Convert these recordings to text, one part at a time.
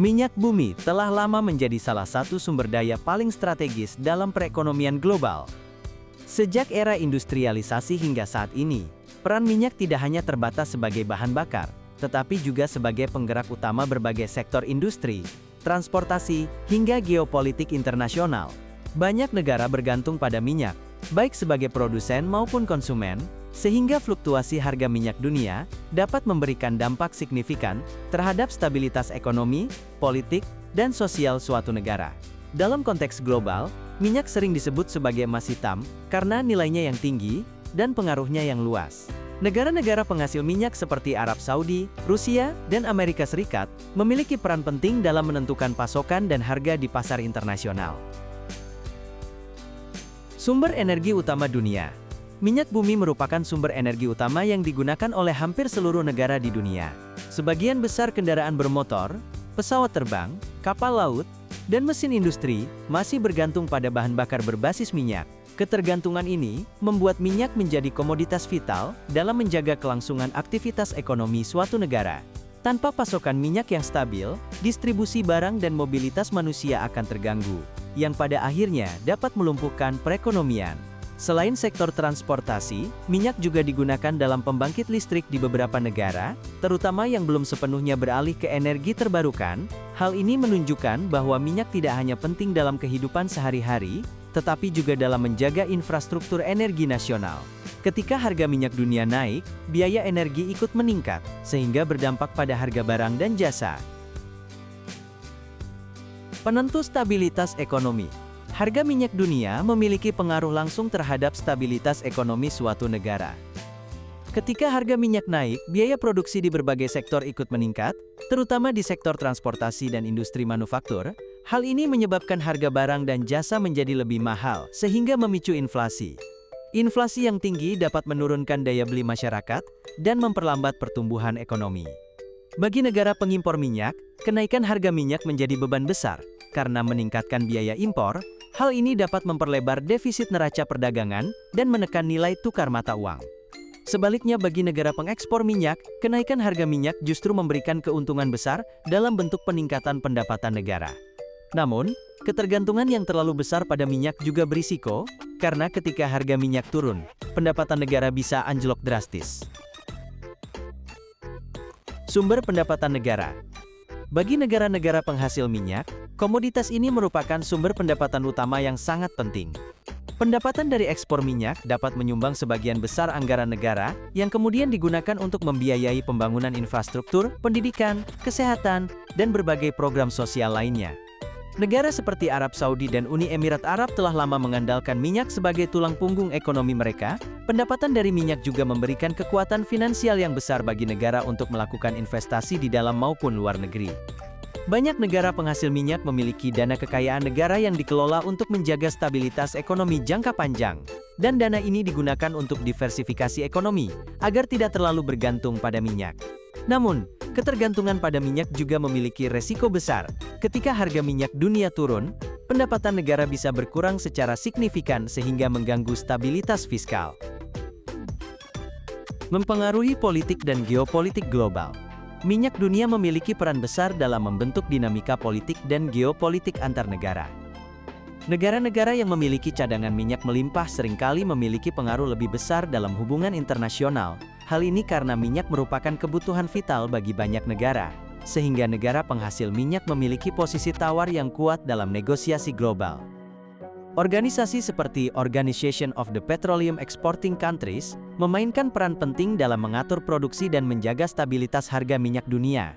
Minyak bumi telah lama menjadi salah satu sumber daya paling strategis dalam perekonomian global. Sejak era industrialisasi hingga saat ini, peran minyak tidak hanya terbatas sebagai bahan bakar, tetapi juga sebagai penggerak utama berbagai sektor industri, transportasi, hingga geopolitik internasional. Banyak negara bergantung pada minyak, baik sebagai produsen maupun konsumen, sehingga fluktuasi harga minyak dunia dapat memberikan dampak signifikan terhadap stabilitas ekonomi, politik, dan sosial suatu negara. Dalam konteks global, minyak sering disebut sebagai emas hitam karena nilainya yang tinggi dan pengaruhnya yang luas. Negara-negara penghasil minyak seperti Arab Saudi, Rusia, dan Amerika Serikat memiliki peran penting dalam menentukan pasokan dan harga di pasar internasional. Sumber energi utama dunia. Minyak bumi merupakan sumber energi utama yang digunakan oleh hampir seluruh negara di dunia. Sebagian besar kendaraan bermotor, pesawat terbang, kapal laut, dan mesin industri masih bergantung pada bahan bakar berbasis minyak. Ketergantungan ini membuat minyak menjadi komoditas vital dalam menjaga kelangsungan aktivitas ekonomi suatu negara. Tanpa pasokan minyak yang stabil, distribusi barang dan mobilitas manusia akan terganggu, yang pada akhirnya dapat melumpuhkan perekonomian. Selain sektor transportasi, minyak juga digunakan dalam pembangkit listrik di beberapa negara, terutama yang belum sepenuhnya beralih ke energi terbarukan. Hal ini menunjukkan bahwa minyak tidak hanya penting dalam kehidupan sehari-hari, tetapi juga dalam menjaga infrastruktur energi nasional. Ketika harga minyak dunia naik, biaya energi ikut meningkat, sehingga berdampak pada harga barang dan jasa. Penentu stabilitas ekonomi. Harga minyak dunia memiliki pengaruh langsung terhadap stabilitas ekonomi suatu negara. Ketika harga minyak naik, biaya produksi di berbagai sektor ikut meningkat, terutama di sektor transportasi dan industri manufaktur. Hal ini menyebabkan harga barang dan jasa menjadi lebih mahal, sehingga memicu inflasi. Inflasi yang tinggi dapat menurunkan daya beli masyarakat dan memperlambat pertumbuhan ekonomi. Bagi negara pengimpor minyak, kenaikan harga minyak menjadi beban besar, karena meningkatkan biaya impor. Hal ini dapat memperlebar defisit neraca perdagangan dan menekan nilai tukar mata uang. Sebaliknya bagi negara pengekspor minyak, kenaikan harga minyak justru memberikan keuntungan besar dalam bentuk peningkatan pendapatan negara. Namun, ketergantungan yang terlalu besar pada minyak juga berisiko, karena ketika harga minyak turun, pendapatan negara bisa anjlok drastis. Sumber pendapatan negara. Bagi negara-negara penghasil minyak, komoditas ini merupakan sumber pendapatan utama yang sangat penting. Pendapatan dari ekspor minyak dapat menyumbang sebagian besar anggaran negara, yang kemudian digunakan untuk membiayai pembangunan infrastruktur, pendidikan, kesehatan, dan berbagai program sosial lainnya. Negara seperti Arab Saudi dan Uni Emirat Arab telah lama mengandalkan minyak sebagai tulang punggung ekonomi mereka. Pendapatan dari minyak juga memberikan kekuatan finansial yang besar bagi negara untuk melakukan investasi di dalam maupun luar negeri. Banyak negara penghasil minyak memiliki dana kekayaan negara yang dikelola untuk menjaga stabilitas ekonomi jangka panjang. Dan dana ini digunakan untuk diversifikasi ekonomi, agar tidak terlalu bergantung pada minyak. Namun, ketergantungan pada minyak juga memiliki resiko besar. Ketika harga minyak dunia turun, pendapatan negara bisa berkurang secara signifikan sehingga mengganggu stabilitas fiskal. Mempengaruhi politik dan geopolitik global. Minyak dunia memiliki peran besar dalam membentuk dinamika politik dan geopolitik antar negara. Negara-negara yang memiliki cadangan minyak melimpah seringkali memiliki pengaruh lebih besar dalam hubungan internasional. Hal ini karena minyak merupakan kebutuhan vital bagi banyak negara, sehingga negara penghasil minyak memiliki posisi tawar yang kuat dalam negosiasi global. Organisasi seperti Organization of the Petroleum Exporting Countries memainkan peran penting dalam mengatur produksi dan menjaga stabilitas harga minyak dunia.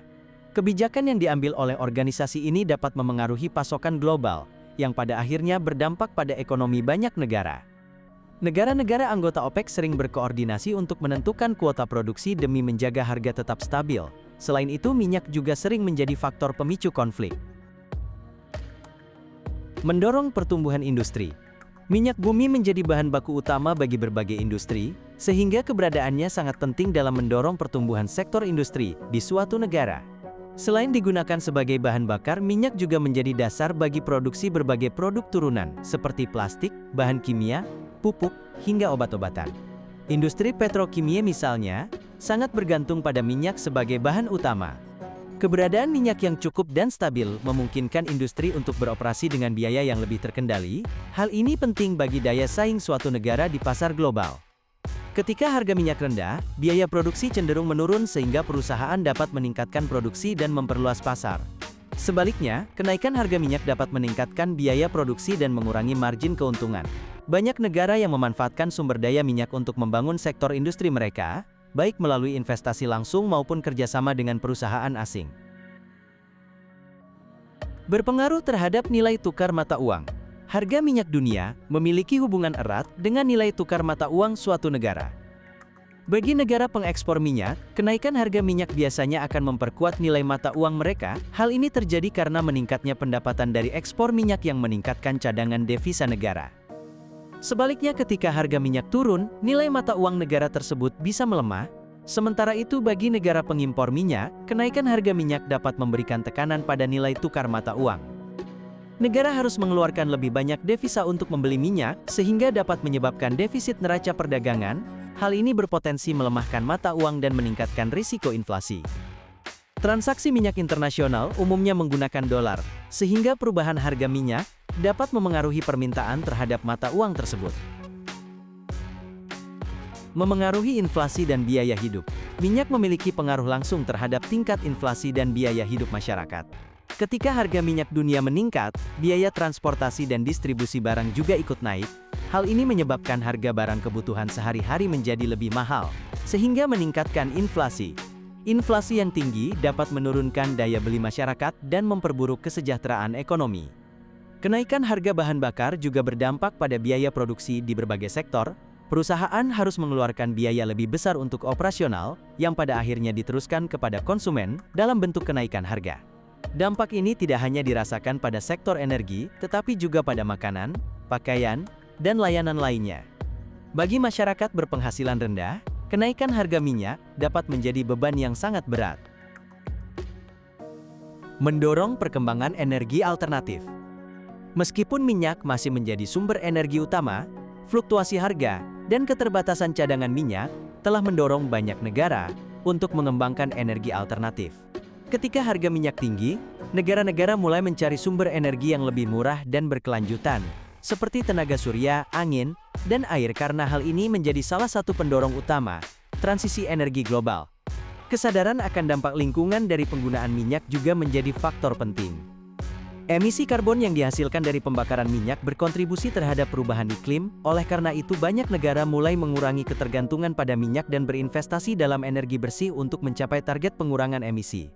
Kebijakan yang diambil oleh organisasi ini dapat memengaruhi pasokan global, yang pada akhirnya berdampak pada ekonomi banyak negara. Negara-negara anggota OPEC sering berkoordinasi untuk menentukan kuota produksi demi menjaga harga tetap stabil. Selain itu, minyak juga sering menjadi faktor pemicu konflik. Mendorong pertumbuhan industri. Minyak bumi menjadi bahan baku utama bagi berbagai industri, sehingga keberadaannya sangat penting dalam mendorong pertumbuhan sektor industri di suatu negara. Selain digunakan sebagai bahan bakar, minyak juga menjadi dasar bagi produksi berbagai produk turunan, seperti plastik, bahan kimia, pupuk, hingga obat-obatan. Industri petrokimia misalnya, sangat bergantung pada minyak sebagai bahan utama. Keberadaan minyak yang cukup dan stabil memungkinkan industri untuk beroperasi dengan biaya yang lebih terkendali. Hal ini penting bagi daya saing suatu negara di pasar global. Ketika harga minyak rendah, biaya produksi cenderung menurun sehingga perusahaan dapat meningkatkan produksi dan memperluas pasar. Sebaliknya, kenaikan harga minyak dapat meningkatkan biaya produksi dan mengurangi margin keuntungan. Banyak negara yang memanfaatkan sumber daya minyak untuk membangun sektor industri mereka, baik melalui investasi langsung maupun kerjasama dengan perusahaan asing. Berpengaruh terhadap nilai tukar mata uang. Harga minyak dunia memiliki hubungan erat dengan nilai tukar mata uang suatu negara. Bagi negara pengekspor minyak, kenaikan harga minyak biasanya akan memperkuat nilai mata uang mereka. Hal ini terjadi karena meningkatnya pendapatan dari ekspor minyak yang meningkatkan cadangan devisa negara. Sebaliknya, ketika harga minyak turun, nilai mata uang negara tersebut bisa melemah. Sementara itu, bagi negara pengimpor minyak, kenaikan harga minyak dapat memberikan tekanan pada nilai tukar mata uang. Negara harus mengeluarkan lebih banyak devisa untuk membeli minyak, sehingga dapat menyebabkan defisit neraca perdagangan. Hal ini berpotensi melemahkan mata uang dan meningkatkan risiko inflasi. Transaksi minyak internasional umumnya menggunakan dolar, sehingga perubahan harga minyak dapat memengaruhi permintaan terhadap mata uang tersebut. Memengaruhi inflasi dan biaya hidup. Minyak memiliki pengaruh langsung terhadap tingkat inflasi dan biaya hidup masyarakat. Ketika harga minyak dunia meningkat, biaya transportasi dan distribusi barang juga ikut naik. Hal ini menyebabkan harga barang kebutuhan sehari-hari menjadi lebih mahal, sehingga meningkatkan inflasi. Inflasi yang tinggi dapat menurunkan daya beli masyarakat dan memperburuk kesejahteraan ekonomi. Kenaikan harga bahan bakar juga berdampak pada biaya produksi di berbagai sektor. Perusahaan harus mengeluarkan biaya lebih besar untuk operasional, yang pada akhirnya diteruskan kepada konsumen dalam bentuk kenaikan harga. Dampak ini tidak hanya dirasakan pada sektor energi, tetapi juga pada makanan, pakaian, dan layanan lainnya. Bagi masyarakat berpenghasilan rendah, kenaikan harga minyak dapat menjadi beban yang sangat berat. Mendorong perkembangan energi alternatif. Meskipun minyak masih menjadi sumber energi utama, fluktuasi harga dan keterbatasan cadangan minyak telah mendorong banyak negara untuk mengembangkan energi alternatif. Ketika harga minyak tinggi, negara-negara mulai mencari sumber energi yang lebih murah dan berkelanjutan, seperti tenaga surya, angin, dan air karena hal ini menjadi salah satu pendorong utama transisi energi global. Kesadaran akan dampak lingkungan dari penggunaan minyak juga menjadi faktor penting. Emisi karbon yang dihasilkan dari pembakaran minyak berkontribusi terhadap perubahan iklim, oleh karena itu banyak negara mulai mengurangi ketergantungan pada minyak dan berinvestasi dalam energi bersih untuk mencapai target pengurangan emisi.